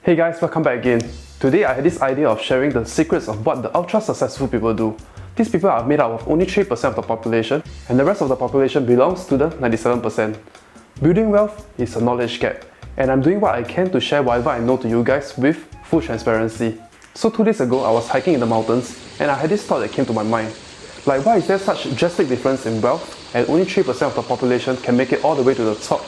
Hey guys, welcome back again. Today I had this idea of sharing the secrets of what the ultra successful people do. These people are made up of only 3% of the population, and the rest of the population belongs to the 97%. Building wealth is a knowledge gap, and I'm doing what I can to share whatever I know to you guys with full transparency. So 2 days ago I was hiking in the mountains, and I had this thought that came to my mind. Like, why is there such drastic difference in wealth and only 3% of the population can make it all the way to the top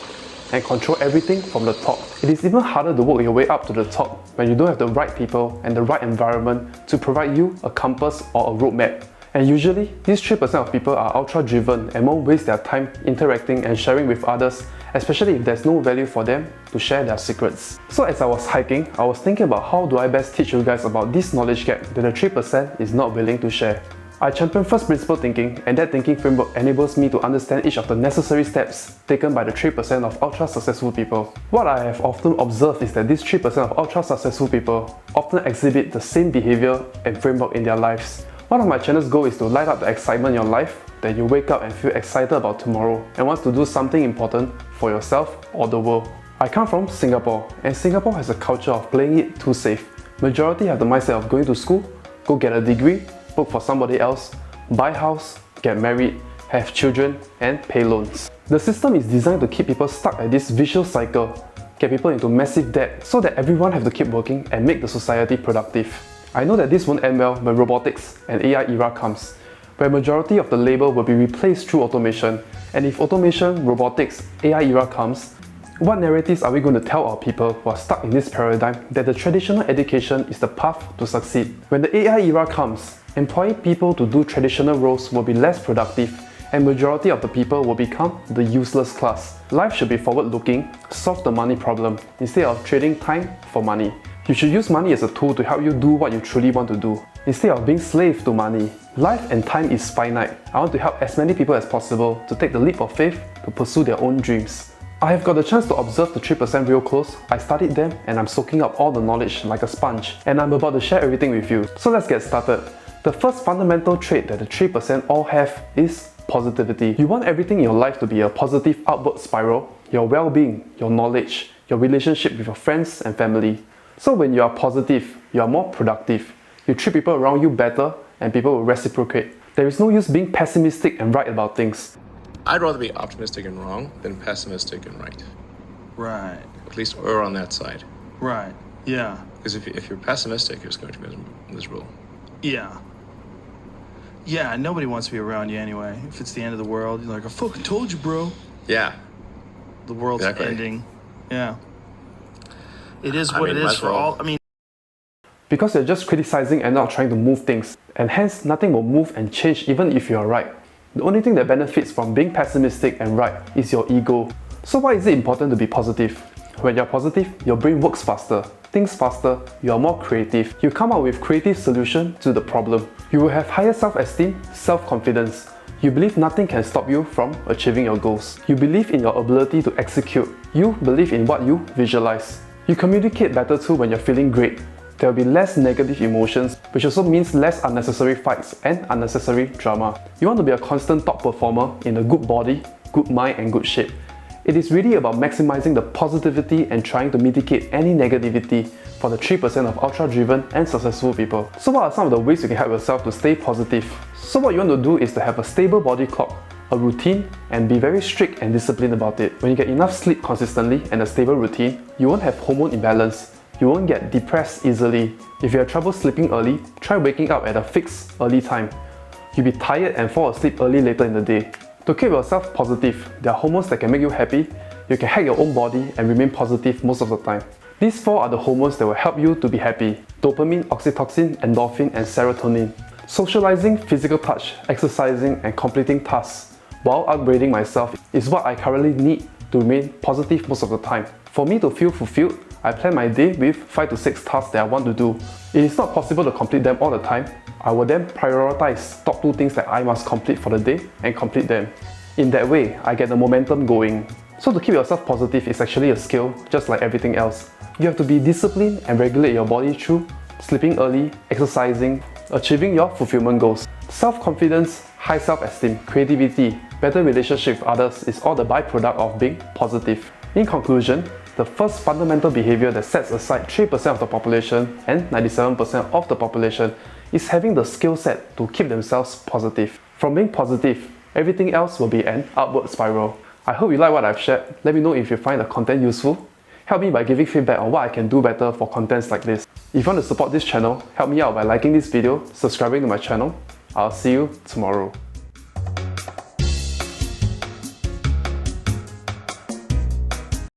and control everything from the top? It is even harder to work your way up to the top when you don't have the right people and the right environment to provide you a compass or a roadmap. And usually, these 3% of people are ultra driven and won't waste their time interacting and sharing with others, especially if there's no value for them to share their secrets. So as I was hiking, I was thinking about how do I best teach you guys about this knowledge gap that the 3% is not willing to share. I champion first principle thinking, and that thinking framework enables me to understand each of the necessary steps taken by the 3% of ultra successful people. What I have often observed is that these 3% of ultra successful people often exhibit the same behavior and framework in their lives. One of my channel's goal is to light up the excitement in your life, that you wake up and feel excited about tomorrow and want to do something important for yourself or the world. I come from Singapore, and Singapore has a culture of playing it too safe. Majority have the mindset of going to school, go get a degree, work for somebody else, buy house, get married, have children, and pay loans. The system is designed to keep people stuck at this vicious cycle, get people into massive debt so that everyone have to keep working and make the society productive. I know that this won't end well when robotics and AI era comes, where majority of the labor will be replaced through automation. And if automation, robotics, AI era comes, what narratives are we going to tell our people who are stuck in this paradigm that the traditional education is the path to succeed? When the AI era comes, employing people to do traditional roles will be less productive, and majority of the people will become the useless class. Life should be forward-looking, solve the money problem, instead of trading time for money. You should use money as a tool to help you do what you truly want to do, instead of being slave to money. Life and time is finite. I want to help as many people as possible to take the leap of faith to pursue their own dreams. I have got the chance to observe the 3% real close. I studied them and I'm soaking up all the knowledge like a sponge, and I'm about to share everything with you. So let's get started. The first fundamental trait that the 3% all have is positivity. You want everything in your life to be a positive upward spiral, your well-being, your knowledge, your relationship with your friends and family. So when you are positive, you are more productive. You treat people around you better and people will reciprocate. There is no use being pessimistic and right about things. I'd rather be optimistic and wrong than pessimistic and right. Right. At least we're on that side. Right. Yeah. Because if you're pessimistic, you're just going to be miserable. Yeah. Yeah, nobody wants to be around you anyway. If it's the end of the world, you're like, I fucking told you, bro. Yeah. The world's Exactly. ending. Yeah. It is what it is for all. Because you're just criticizing and not trying to move things, and hence nothing will move and change even if you are right. The only thing that benefits from being pessimistic and right is your ego. So why is it important to be positive? When you're positive, your brain works faster, thinks faster, you are more creative. You come up with creative solutions to the problem. You will have higher self-esteem, self-confidence. You believe nothing can stop you from achieving your goals. You believe in your ability to execute. You believe in what you visualize. You communicate better too when you're feeling great. There will be less negative emotions, which also means less unnecessary fights and unnecessary drama. You want to be a constant top performer in a good body, good mind and good shape. It is really about maximizing the positivity and trying to mitigate any negativity for the 3% of ultra-driven and successful people. So what are some of the ways you can help yourself to stay positive? So what you want to do is to have a stable body clock, a routine, and be very strict and disciplined about it. When you get enough sleep consistently and a stable routine, you won't have hormone imbalance. You won't get depressed easily. If you have trouble sleeping early, try waking up at a fixed early time. You'll be tired and fall asleep early later in the day. To keep yourself positive, there are hormones that can make you happy. You can hack your own body and remain positive most of the time. These 4 are the hormones that will help you to be happy: dopamine, oxytocin, endorphin, and serotonin. Socializing, physical touch, exercising, and completing tasks while upgrading myself is what I currently need to remain positive most of the time. For me to feel fulfilled, I plan my day with 5 to 6 tasks that I want to do. It is not possible to complete them all the time. I will then prioritize top 2 things that I must complete for the day and complete them. In that way, I get the momentum going. So to keep yourself positive is actually a skill, just like everything else. You have to be disciplined and regulate your body through sleeping early, exercising, achieving your fulfillment goals. Self-confidence, high self-esteem, creativity, better relationship with others is all the byproduct of being positive. In conclusion, The first fundamental behavior that sets aside 3% of the population and 97% of the population is having the skill set to keep themselves positive. From being positive, everything else will be an upward spiral. I hope you like what I've shared. Let me know if you find the content useful. Help me by giving feedback on what I can do better for contents like this. If you want to support this channel, help me out by liking this video, subscribing to my channel. I'll see you tomorrow.